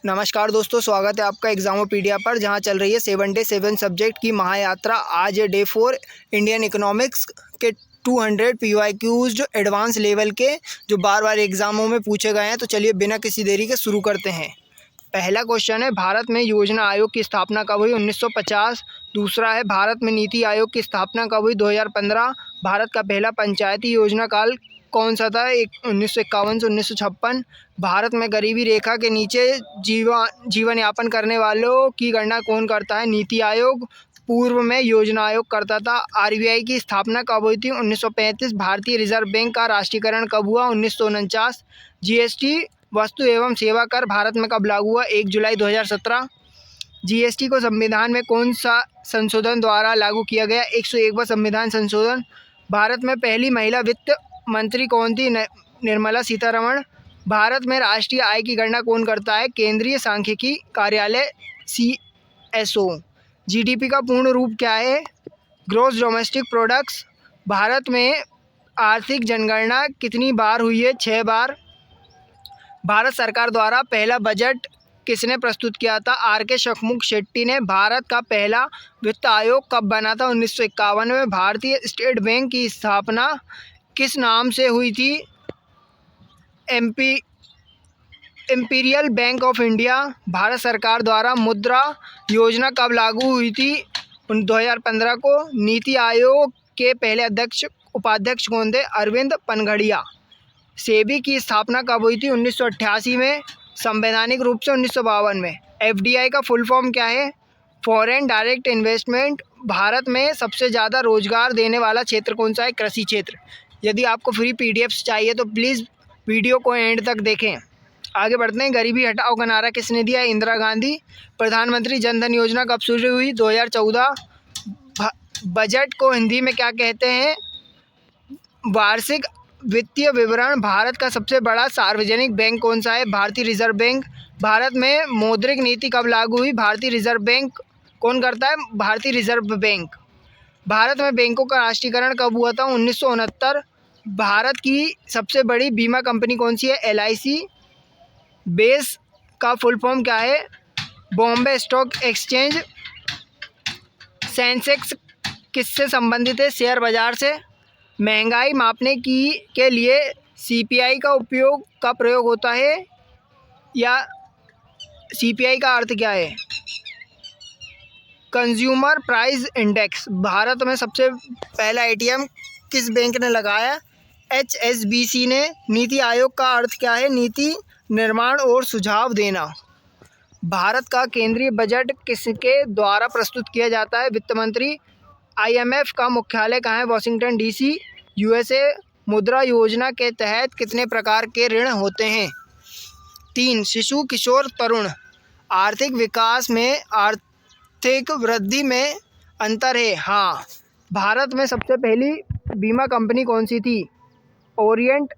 नमस्कार दोस्तों, स्वागत है आपका एग्जामोपीडिया पर, जहां चल रही है 7 डे 7 सब्जेक्ट की महायात्रा। आज है डे 4 इंडियन इकोनॉमिक्स के 200 PYQs जो एडवांस लेवल के जो बार बार एग्जामों में पूछे गए हैं। तो चलिए बिना किसी देरी के शुरू करते हैं। पहला क्वेश्चन है, भारत में योजना आयोग की स्थापना कब हुई? 1950। दूसरा है, भारत में नीति आयोग की स्थापना कब हुई? 2015। भारत का पहला पंचायती योजना काल कौन सा था? 1951 से 1956। भारत में गरीबी रेखा के नीचे जीवन यापन करने वालों की गणना कौन करता है? नीति आयोग। पूर्व में योजना आयोग करता था। RBI की स्थापना कब हुई थी? 1935। भारतीय रिजर्व बैंक का राष्ट्रीयकरण कब हुआ? 1949। GST वस्तु एवं सेवा कर भारत में कब लागू हुआ? 1 जुलाई 2017। GST को संविधान में कौन सा संशोधन द्वारा लागू किया गया? 101वां संविधान संशोधन। भारत में पहली महिला वित्त मंत्री कौन थी? निर्मला सीतारमण। भारत में राष्ट्रीय आय की गणना कौन करता है? केंद्रीय सांख्यिकी कार्यालय CSO। GDP का पूर्ण रूप क्या है? Gross domestic products. भारत में आर्थिक जनगणना कितनी बार हुई है? 6 बार। भारत सरकार द्वारा पहला बजट किसने प्रस्तुत किया था? RK शखमुख शेट्टी ने। भारत का पहला वित्त आयोग कब बना था? 1951 में। भारतीय स्टेट बैंक की स्थापना किस नाम से हुई थी? Imperial bank of India. Bharat सरकार द्वारा मुद्रा योजना कब लागू हुई थी? 2015 को। नीति आयोग के पहले उपाध्यक्ष कौन थे? अरविंद पनघड़िया। सेबी की स्थापना कब हुई थी? 1988 में। संवैधानिक रूप से 1952 में। FDI का फुल फॉर्म क्या है? Foreign direct investment. भारत में सबसे ज़्यादा रोजगार देने वाला क्षेत्र कौन सा है? कृषि क्षेत्र। यदि आपको फ्री PDFs चाहिए तो प्लीज़ वीडियो को एंड तक देखें। आगे बढ़ते हैं। गरीबी हटाओ का नारा किसने दिया? इंदिरा गांधी। प्रधानमंत्री जन धन योजना कब शुरू हुई? 2014। बजट को हिंदी में क्या कहते हैं? वार्षिक वित्तीय विवरण। भारत का सबसे बड़ा सार्वजनिक बैंक कौन सा है? भारतीय रिजर्व बैंक। भारत में मौद्रिक नीति कब लागू हुई? भारतीय रिजर्व बैंक कौन करता है? भारतीय रिजर्व बैंक। भारत में बैंकों का राष्ट्रीयकरण कब हुआ था? 1969। भारत की सबसे बड़ी बीमा कंपनी कौन सी है? LIC। बेस का फुल फॉर्म क्या है? Bombay stock exchange. सेंसेक्स किससे संबंधित है? शेयर बाजार से। महंगाई मापने के लिए CPI का प्रयोग होता है, या CPI का अर्थ क्या है? Consumer price index. भारत में सबसे पहला ATM किस बैंक ने लगाया? HSBC ने। नीति आयोग का अर्थ क्या है? नीति निर्माण और सुझाव देना। भारत का केंद्रीय बजट किसके द्वारा प्रस्तुत किया जाता है? वित्त मंत्री। IMF का मुख्यालय कहाँ है? Washington DC, USA। मुद्रा योजना के तहत कितने प्रकार के ऋण होते हैं? 3। शिशु किशोर तरुण। आर्थिक विकास में आर्थिक वृद्धि में अंतर है? हाँ। भारत में सबसे पहली बीमा कंपनी कौन सी थी? Orient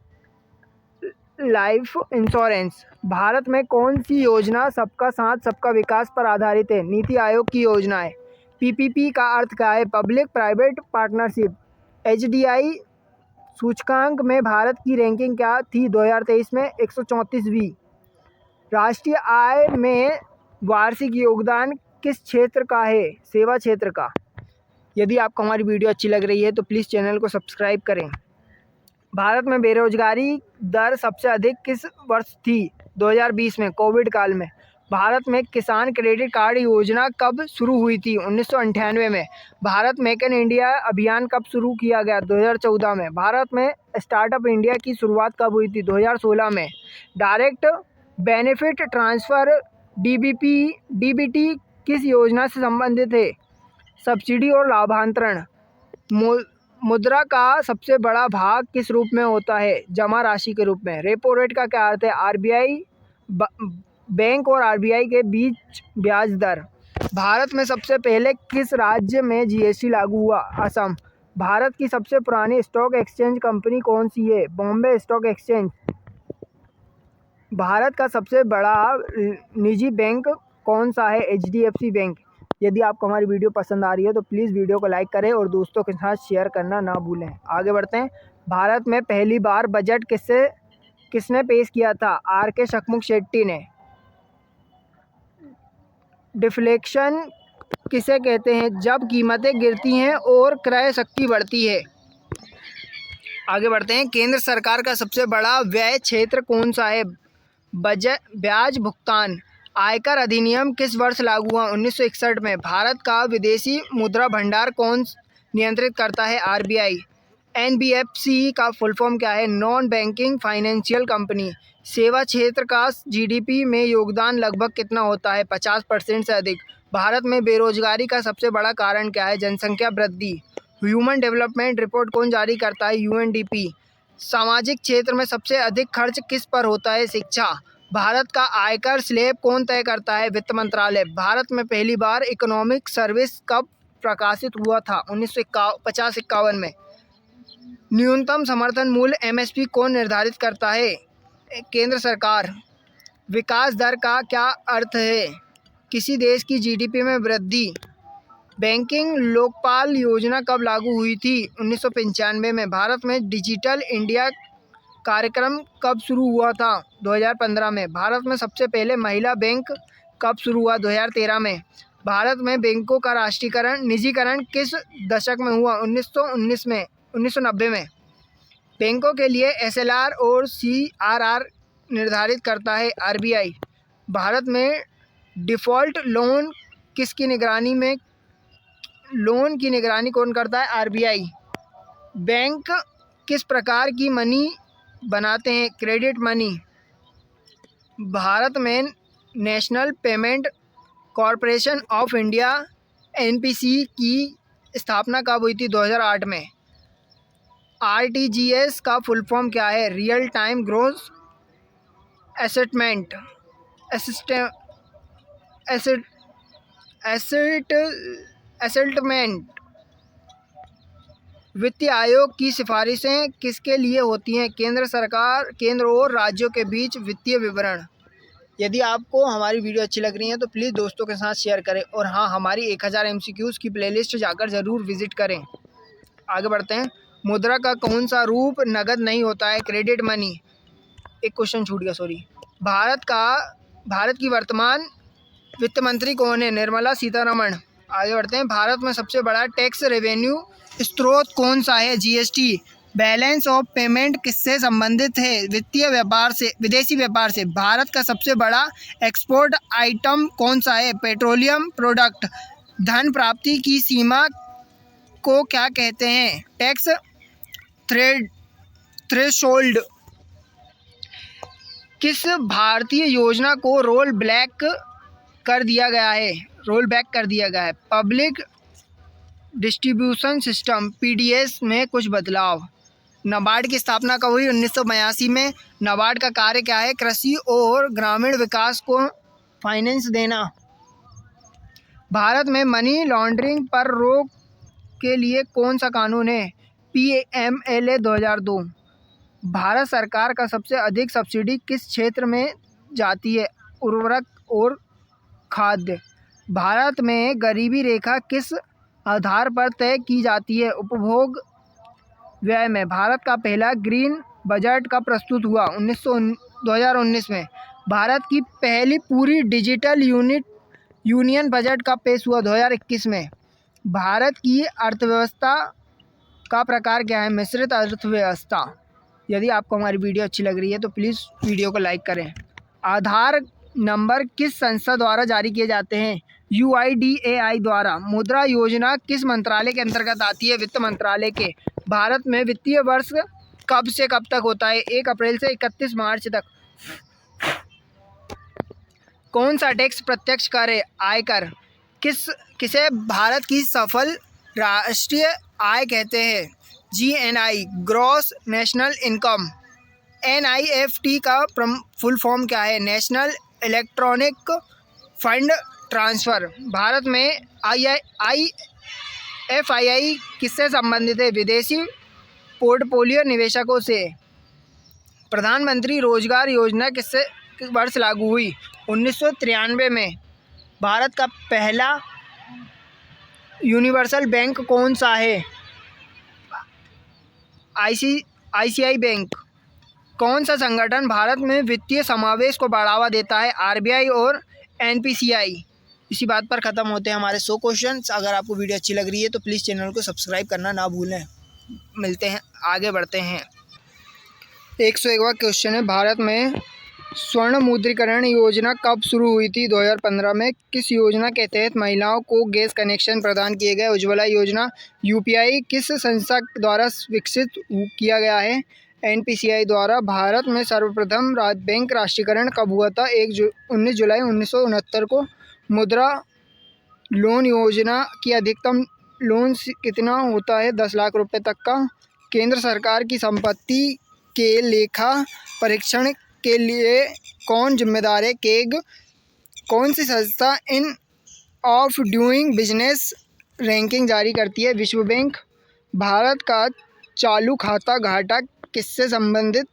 life insurance. भारत में कौन सी योजना सबका साथ सबका विकास पर आधारित है? नीति आयोग की योजना है। PPP का अर्थ क्या है? Public private partnership. HDI सूचकांक में भारत की रैंकिंग क्या थी 2023 में? 134वीं। राष्ट्रीय आय में वार्षिक योगदान किस क्षेत्र का है? सेवा क्षेत्र का। यदि आपको हमारी वीडियो अच्छी लग रही है तो प्लीज़ चैनल को सब्सक्राइब करें। भारत में बेरोजगारी दर सबसे अधिक किस वर्ष थी? 2020 में, कोविड काल में। भारत में किसान क्रेडिट कार्ड योजना कब शुरू हुई थी? 1998 में। भारत मेक इन इंडिया अभियान कब शुरू किया गया? 2014 में। भारत में स्टार्टअप इंडिया की शुरुआत कब हुई थी? 2016 में। डायरेक्ट बेनिफिट ट्रांसफ़र DBT किस योजना से संबंधित है? सब्सिडी और लाभांतरण। मुद्रा का सबसे बड़ा भाग किस रूप में होता है? जमा राशि के रूप में। रेपो रेट का क्या अर्थ है? RBI बैंक और RBI के बीच ब्याज दर। भारत में सबसे पहले किस राज्य में GST लागू हुआ? असम। भारत की सबसे पुरानी स्टॉक एक्सचेंज कंपनी कौन सी है? Bombay stock exchange. भारत का सबसे बड़ा निजी बैंक कौन सा है? HDFC bank. यदि आपको हमारी वीडियो पसंद आ रही है तो प्लीज़ वीडियो को लाइक करें और दोस्तों के साथ शेयर करना ना भूलें। आगे बढ़ते हैं। भारत में पहली बार बजट किसने पेश किया था? RK शखमुख शेट्टी ने। डिफ्लेक्शन किसे कहते हैं? जब कीमतें गिरती हैं और क्रय शक्ति बढ़ती है। आगे बढ़ते हैं। केंद्र सरकार का सबसे बड़ा व्यय क्षेत्र कौन सा है? ब्याज भुगतान। आयकर अधिनियम किस वर्ष लागू हुआ? 1961 में। भारत का विदेशी मुद्रा भंडार कौन नियंत्रित करता है? RBI। NBFC का फुल फॉर्म क्या है? Non banking financial company. सेवा क्षेत्र का GDP में योगदान लगभग कितना होता है? 50% से अधिक। भारत में बेरोजगारी का सबसे बड़ा कारण क्या है? जनसंख्या वृद्धि। ह्यूमन डेवलपमेंट रिपोर्ट कौन जारी करता है? UNDP। सामाजिक क्षेत्र में सबसे अधिक खर्च किस पर होता है? शिक्षा। भारत का आयकर स्लैब कौन तय करता है? वित्त मंत्रालय। भारत में पहली बार इकोनॉमिक सर्विस कब प्रकाशित हुआ था? 1950-51 में। न्यूनतम समर्थन मूल्य MSP कौन निर्धारित करता है? केंद्र सरकार। विकास दर का क्या अर्थ है? किसी देश की GDP में वृद्धि। बैंकिंग लोकपाल योजना कब लागू हुई थी? 1995 में। भारत में डिजिटल इंडिया कार्यक्रम कब शुरू हुआ था? 2015 में। भारत में सबसे पहले महिला बैंक कब शुरू हुआ? 2013 में। भारत में बैंकों का निजीकरण किस दशक में हुआ? 1990 में। बैंकों के लिए SLR और CRR निर्धारित करता है RBI। भारत में डिफ़ॉल्ट लोन की निगरानी कौन करता है? RBI। बैंक किस प्रकार की मनी बनाते हैं? Credit money. भारत में national payment corporation of India NPC की स्थापना कब हुई थी? 2008 में। RTGS का फुल फॉर्म क्या है? Real time gross settlement. वित्तीय आयोग की सिफारिशें किसके लिए होती हैं? केंद्र और राज्यों के बीच वित्तीय विवरण। यदि आपको हमारी वीडियो अच्छी लग रही है तो प्लीज़ दोस्तों के साथ शेयर करें और हाँ, हमारी 1000 MCQs की प्लेलिस्ट जाकर ज़रूर विजिट करें। आगे बढ़ते हैं। मुद्रा का कौन सा रूप नगद नहीं होता है? Credit money. एक क्वेश्चन छूट गया, सॉरी। भारत की वर्तमान वित्त मंत्री कौन है? निर्मला सीतारमण। आगे बढ़ते हैं। भारत में सबसे बड़ा टैक्स रेवेन्यू स्रोत कौन सा है? GST। बैलेंस ऑफ पेमेंट किससे संबंधित है? विदेशी व्यापार से। भारत का सबसे बड़ा एक्सपोर्ट आइटम कौन सा है? Petroleum product. धन प्राप्ति की सीमा को क्या कहते हैं? Tax threshold. किस भारतीय योजना को रोल बैक कर दिया गया है? पब्लिक डिस्ट्रीब्यूशन सिस्टम PDS में कुछ बदलाव। नाबार्ड की स्थापना कब हुई? 1982 में। नाबार्ड का कार्य क्या है? कृषि और ग्रामीण विकास को फाइनेंस देना। भारत में मनी लॉन्ड्रिंग पर रोक के लिए कौन सा कानून है? PMLA 2002। भारत सरकार का सबसे अधिक सब्सिडी किस क्षेत्र में जाती है? उर्वरक और खाद्य। भारत में गरीबी रेखा किस आधार पर तय की जाती है? उपभोग व्यय में। भारत का पहला ग्रीन बजट कब प्रस्तुत हुआ? 2019 में। भारत की पहली पूरी डिजिटल यूनियन बजट कब पेश हुआ? 2021 में। भारत की अर्थव्यवस्था का प्रकार क्या है? मिश्रित अर्थव्यवस्था। यदि आपको हमारी वीडियो अच्छी लग रही है तो प्लीज़ वीडियो को लाइक करें। आधार नंबर किस संस्था द्वारा जारी किए जाते हैं? UIDAI द्वारा। मुद्रा योजना किस मंत्रालय के अंतर्गत आती है? वित्त मंत्रालय के। भारत में वित्तीय वर्ष कब से कब तक होता है? 1 अप्रैल से 31 मार्च तक। कौन सा टैक्स प्रत्यक्ष कर है? आयकर। किसे भारत की सकल राष्ट्रीय आय कहते हैं? GNI gross national income. NIFT का फुल फॉर्म क्या है? National electronic fund transfer. Bharat में FII किससे संबंधित है? विदेशी पोर्टफोलियो निवेशकों से। प्रधानमंत्री रोजगार योजना किस वर्ष लागू हुई? 1993 में। भारत का पहला यूनिवर्सल बैंक कौन सा है? ICICI bank. कौन सा संगठन भारत में वित्तीय समावेश को बढ़ावा देता है? RBI और NPCI। इसी बात पर ख़त्म होते हैं हमारे 100 क्वेश्चंस। अगर आपको वीडियो अच्छी लग रही है तो प्लीज़ चैनल को सब्सक्राइब करना ना भूलें। मिलते हैं, आगे बढ़ते हैं। 101वां क्वेश्चन है, भारत में स्वर्ण मुद्रीकरण योजना कब शुरू हुई थी? 2015 में। किस योजना के तहत महिलाओं को गैस कनेक्शन प्रदान किए गए? उज्ज्वला योजना। यूपीआई किस संस्था द्वारा विकसित किया गया है? एनपीसीआई द्वारा। भारत में सर्वप्रथम बैंक राष्ट्रीयकरण कब हुआ था? 19 जुलाई 1969 को। मुद्रा लोन योजना की अधिकतम लोन कितना होता है? 10 लाख रुपए तक का। केंद्र सरकार की संपत्ति के लेखा परीक्षण के लिए कौन जिम्मेदार है? केग। कौन सी संस्था इन ऑफ डूइंग बिजनेस रैंकिंग जारी करती है? विश्व बैंक। भारत का चालू खाता घाटा किससे संबंधित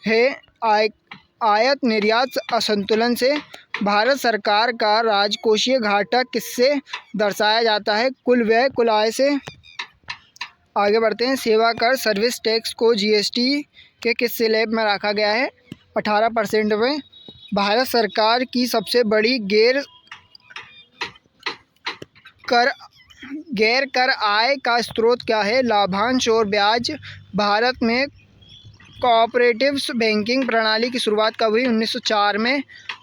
है? आयात निर्यात असंतुलन से। भारत सरकार का राजकोषीय घाटा किससे दर्शाया जाता है? कुल व्यय कुल आय से। आगे बढ़ते हैं। सेवा कर सर्विस टैक्स को जीएसटी के किस स्लैब में रखा गया है? 18% में। भारत सरकार की सबसे बड़ी गैर कर आय का स्रोत क्या है? लाभांश और ब्याज। भारत में कोऑपरेटिव बैंकिंग प्रणाली की शुरुआत कब हुई? 1904 में।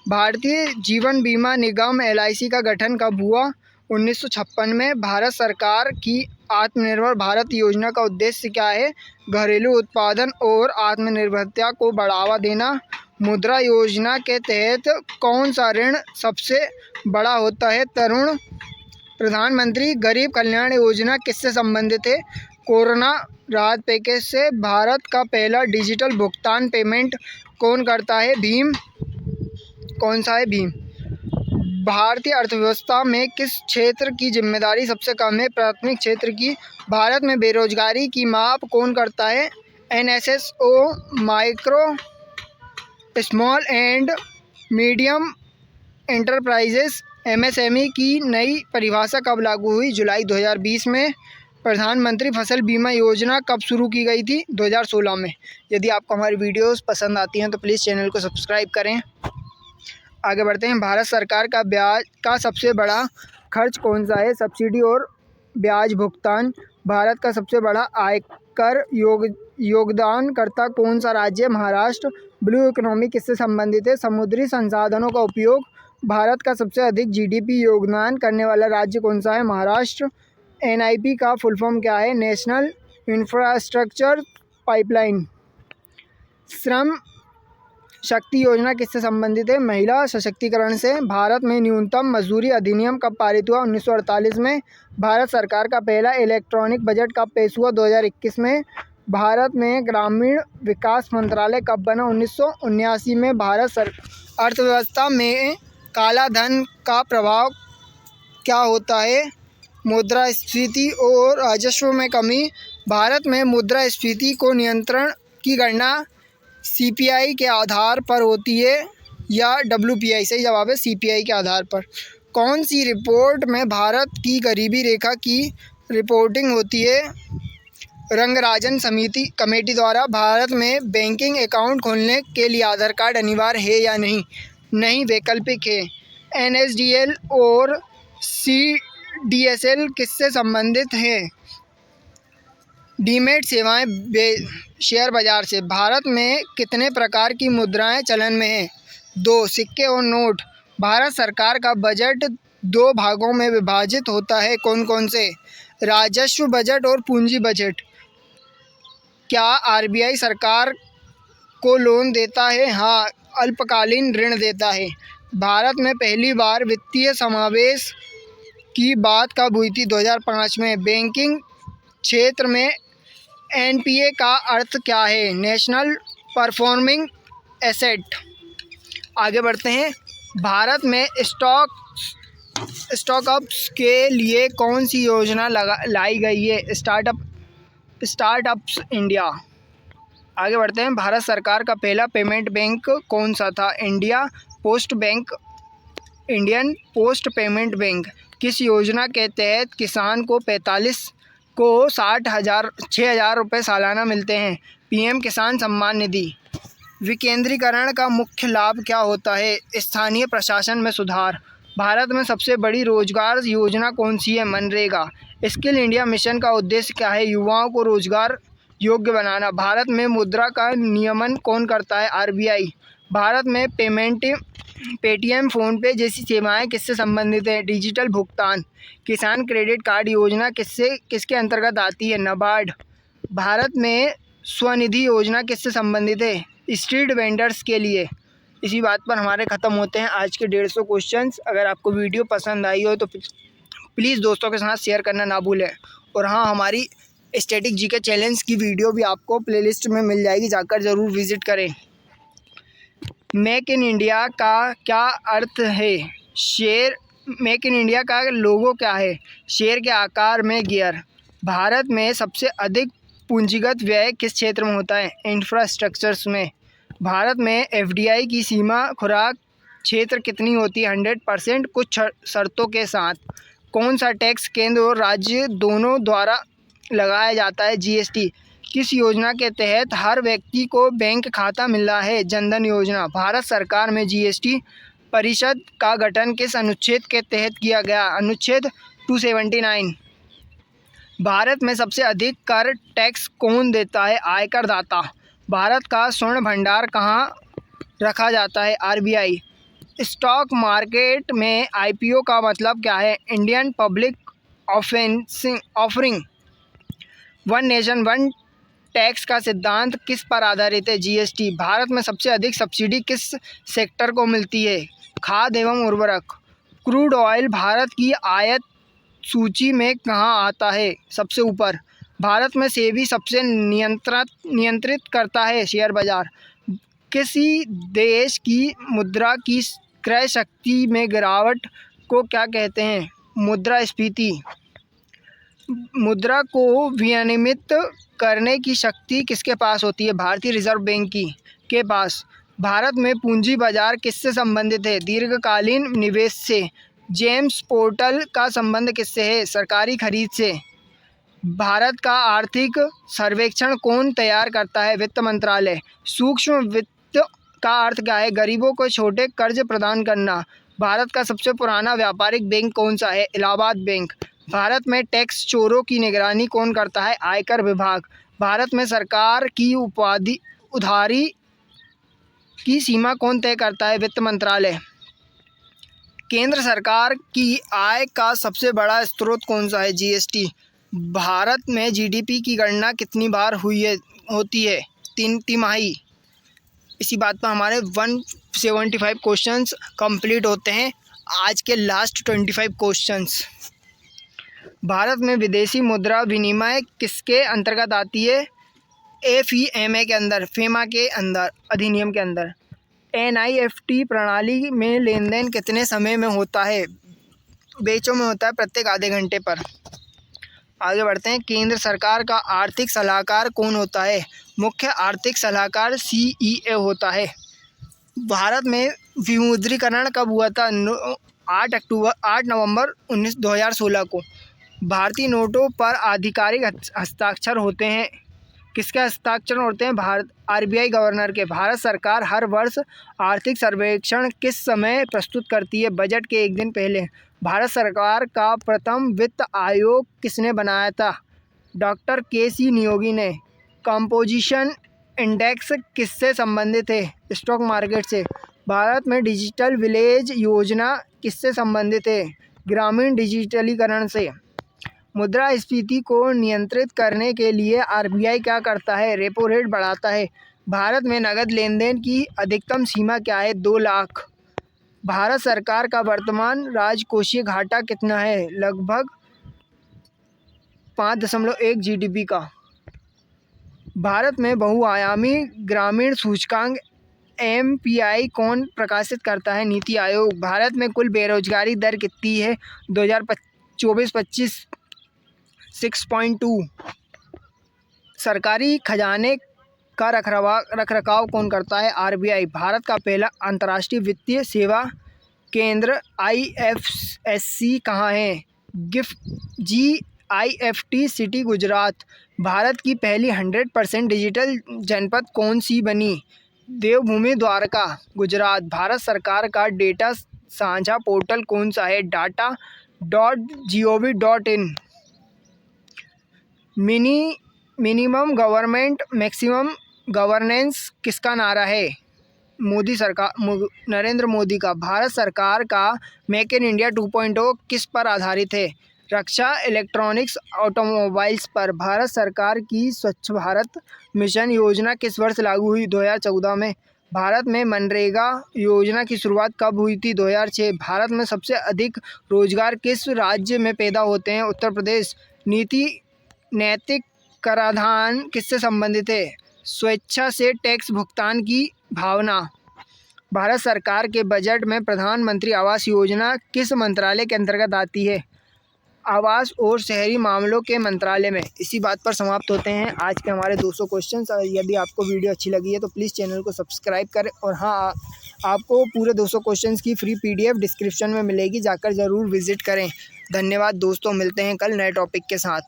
भारतीय जीवन बीमा निगम LIC का गठन कब हुआ? 1956 में। भारत सरकार की आत्मनिर्भर भारत योजना का उद्देश्य क्या है? घरेलू उत्पादन और आत्मनिर्भरता को बढ़ावा देना। मुद्रा योजना के तहत कौन सा ऋण सबसे बड़ा होता है? तरुण। प्रधानमंत्री गरीब कल्याण योजना किससे संबंधित है? कोरोना राहत पैकेज से। भारत का पहला डिजिटल भुगतान पेमेंट कौन करता है? भीम। कौन सा है? भीम। भारतीय अर्थव्यवस्था में किस क्षेत्र की जिम्मेदारी सबसे कम है? प्राथमिक क्षेत्र की। भारत में बेरोजगारी की माप कौन करता है? NSSO। Micro small and medium enterprises MSME की नई परिभाषा कब लागू हुई? जुलाई 2020 में। प्रधानमंत्री फसल बीमा योजना कब शुरू की गई थी? 2016 में। यदि आपको हमारी वीडियोस पसंद आती हैं तो प्लीज़ चैनल को सब्सक्राइब करें। आगे बढ़ते हैं। भारत सरकार का ब्याज का सबसे बड़ा खर्च कौन सा है? सब्सिडी और ब्याज भुगतान। भारत का सबसे बड़ा आयकर योगदानकर्ता कौन सा राज्य है? महाराष्ट्र। ब्लू इकोनॉमी किससे संबंधित है? समुद्री संसाधनों का उपयोग। भारत का सबसे अधिक GDP योगदान करने वाला राज्य कौन सा है? महाराष्ट्र। NIP का फुल फॉर्म क्या है? National infrastructure pipeline. Shram Shakti योजना किससे संबंधित है? महिला सशक्तिकरण से। भारत में न्यूनतम मजदूरी अधिनियम कब पारित हुआ? 1948 में। भारत सरकार का पहला इलेक्ट्रॉनिक बजट कब पेश हुआ? 2021 में। भारत में ग्रामीण विकास मंत्रालय कब बना? 1979 में। भारत अर्थव्यवस्था में काला धन का प्रभाव क्या होता है? मुद्रास्फीति और राजस्व में कमी। भारत में मुद्रास्फीति को नियंत्रण की गणना CPI के आधार पर होती है या WPI? सही जवाब है CPI के आधार पर। कौन सी रिपोर्ट में भारत की गरीबी रेखा की रिपोर्टिंग होती है? रंगराजन समिति कमेटी द्वारा। भारत में बैंकिंग अकाउंट खोलने के लिए आधार कार्ड अनिवार्य है या नहीं? नहीं, वैकल्पिक है। NSDL और CDSL किससे संबंधित हैं? डीमैट सेवाएं शेयर बाजार से। भारत में कितने प्रकार की मुद्राएं चलन में हैं? 2, सिक्के और नोट। भारत सरकार का बजट 2 भागों में विभाजित होता है, कौन कौन से? राजस्व बजट और पूंजी बजट। क्या RBI सरकार को लोन देता है? हाँ, अल्पकालीन ऋण देता है। भारत में पहली बार वित्तीय समावेश की बात कब हुई थी? 2005 में। बैंकिंग क्षेत्र में NPA का अर्थ क्या है? National performing asset. आगे बढ़ते हैं। भारत में स्टार्टअप्स के लिए कौन सी योजना लाई गई है? Startups India. आगे बढ़ते हैं। भारत सरकार का पहला पेमेंट बैंक कौन सा था? Indian post payment bank. किस योजना के तहत किसान को 6,000 रुपये सालाना मिलते हैं? PM किसान सम्मान निधि। विकेंद्रीकरण का मुख्य लाभ क्या होता है? स्थानीय प्रशासन में सुधार। भारत में सबसे बड़ी रोजगार योजना कौन सी है? मनरेगा। स्किल इंडिया मिशन का उद्देश्य क्या है? युवाओं को रोजगार योग्य बनाना। भारत में मुद्रा का नियमन कौन करता है? आरबीआई। भारत में पेटीएम, फ़ोनपे जैसी सेवाएं किससे संबंधित है? डिजिटल भुगतान। किसान क्रेडिट कार्ड योजना किसके अंतर्गत आती है? नाबार्ड। भारत में स्वनिधि योजना किससे संबंधित है? स्ट्रीट वेंडर्स के लिए। इसी बात पर हमारे ख़त्म होते हैं आज के 150 क्वेश्चंस। अगर आपको वीडियो पसंद आई हो तो प्लीज़ दोस्तों के साथ शेयर करना ना भूलें। और हाँ, हमारी स्टैटिक जीके चैलेंज की वीडियो भी आपको प्लेलिस्ट में मिल जाएगी, जाकर ज़रूर विज़िट करें। मेक इन इंडिया का क्या अर्थ है? मेक इन इंडिया का लोगो क्या है? शेर के आकार में गियर। भारत में सबसे अधिक पूंजीगत व्यय किस क्षेत्र में होता है? इंफ्रास्ट्रक्चर्स में। भारत में एफडीआई की सीमा खुराक क्षेत्र कितनी होती है? 100%, कुछ शर्तों के साथ। कौन सा टैक्स केंद्र और राज्य दोनों द्वारा लगाया जाता है? जीएसटी। किस योजना के तहत हर व्यक्ति को बैंक खाता मिल रहा है? जनधन योजना। भारत सरकार में जीएसटी परिषद का गठन किस अनुच्छेद के तहत किया गया? अनुच्छेद 279। भारत में सबसे अधिक कर टैक्स कौन देता है? आयकर दाता। भारत का स्वर्ण भंडार कहाँ रखा जाता है? आरबीआई। स्टॉक मार्केट में आईपीओ का मतलब क्या है? Indian public offering. One nation one tax का सिद्धांत किस पर आधारित है? जीएसटी। भारत में सबसे अधिक सब्सिडी किस सेक्टर को मिलती है? खाद्य एवं उर्वरक। क्रूड ऑयल भारत की आयात सूची में कहाँ आता है? सबसे ऊपर। भारत में सेबी सबसे नियंत्रित करता है शेयर बाजार। किसी देश की मुद्रा की क्रय शक्ति में गिरावट को क्या कहते हैं? मुद्रास्फीति। मुद्रा को विनियमित करने की शक्ति किसके पास होती है? भारतीय रिजर्व बैंक के पास। भारत में पूंजी बाजार किससे संबंधित है? दीर्घकालीन निवेश से। जेम्स पोर्टल का संबंध किससे है? सरकारी खरीद से। भारत का आर्थिक सर्वेक्षण कौन तैयार करता है? वित्त मंत्रालय। सूक्ष्म वित्त का अर्थ क्या है? गरीबों को छोटे कर्ज प्रदान करना। भारत का सबसे पुराना व्यापारिक बैंक कौन सा है? इलाहाबाद बैंक। भारत में टैक्स चोरों की निगरानी कौन करता है? आयकर विभाग। भारत में सरकार की उधारी की सीमा कौन तय करता है? वित्त मंत्रालय। केंद्र सरकार की आय का सबसे बड़ा स्रोत कौन सा है? जीएसटी। भारत में जीडीपी की गणना कितनी बार होती है? 3 तिमाही। इसी बात पर हमारे 175 क्वेश्चंस कंप्लीट होते हैं। आज के लास्ट 25 क्वेश्चंस। भारत में विदेशी मुद्रा विनिमय किसके अंतर्गत आती है? एफईएमए के अंदर, फेमा के अंदर, अधिनियम के अंदर। एनईएफटी प्रणाली में लेन देन कितने समय में होता है? बेचों में होता है प्रत्येक आधे घंटे पर। आगे बढ़ते हैं। केंद्र सरकार का आर्थिक सलाहकार कौन होता है? मुख्य आर्थिक सलाहकार सीईए होता है। भारत में विमुद्रीकरण कब हुआ था? 8 नवंबर 2016 को। भारतीय नोटों पर आधिकारिक हस्ताक्षर होते हैं। किसके हस्ताक्षर होते हैं? आरबीआई गवर्नर के। भारत सरकार हर वर्ष आर्थिक सर्वेक्षण किस समय प्रस्तुत करती है? बजट के एक दिन पहले। भारत सरकार का प्रथम वित्त आयोग किसने बनाया था? Doctor KC. नियोगी ने। कंपोजिशन इंडेक्स किससे संबंधित है? स्टॉक मार्केट से। भारत में डिजिटल विलेज योजना किससे संबंधित है? ग्रामीण डिजिटलीकरण से। मुद्रास्फीति को नियंत्रित करने के लिए आरबीआई क्या करता है? रेपो रेट बढ़ाता है। भारत में नकद लेन देन की अधिकतम सीमा क्या है? 2 लाख। भारत सरकार का वर्तमान राजकोषीय घाटा कितना है? लगभग 5.1 जीडीपी का। भारत में बहुआयामी ग्रामीण सूचकांक एमपीआई कौन प्रकाशित करता है? नीति आयोग। भारत में कुल बेरोजगारी दर कितनी है? 2024-25 6.2। सरकारी खजाने का रखरखाव कौन करता है? आरबीआई। भारत का पहला अंतर्राष्ट्रीय वित्तीय सेवा केंद्र आईएफएससी कहाँ है? GIFT city, Gujarat. भारत की पहली 100% डिजिटल जनपद कौन सी बनी? देवभूमि द्वारका, गुजरात। भारत सरकार का डेटा साझा पोर्टल कौन सा है? data.gov.in। Minimum government maximum governance किसका नारा है? मोदी सरकार, नरेंद्र मोदी का। भारत सरकार का मेक इन इंडिया 2.0 किस पर आधारित है? रक्षा, इलेक्ट्रॉनिक्स, ऑटोमोबाइल्स पर। भारत सरकार की स्वच्छ भारत मिशन योजना किस वर्ष लागू हुई? 2014 में। भारत में मनरेगा योजना की शुरुआत कब हुई थी? 2006। भारत में सबसे अधिक रोजगार किस राज्य में पैदा होते हैं? उत्तर प्रदेश। नैतिक कराधान किससे संबंधित है? स्वेच्छा से टैक्स भुगतान की भावना। भारत सरकार के बजट में प्रधानमंत्री आवास योजना किस मंत्रालय के अंतर्गत आती है? आवास और शहरी मामलों के मंत्रालय में। इसी बात पर समाप्त होते हैं आज के हमारे 200 क्वेश्चंस। और यदि आपको वीडियो अच्छी लगी है तो प्लीज़ चैनल को सब्सक्राइब करें। और हाँ, आपको पूरे 200 क्वेश्चंस की फ्री PDF डिस्क्रिप्शन में मिलेगी, जाकर ज़रूर विजिट करें। धन्यवाद दोस्तों, मिलते हैं कल नए टॉपिक के साथ।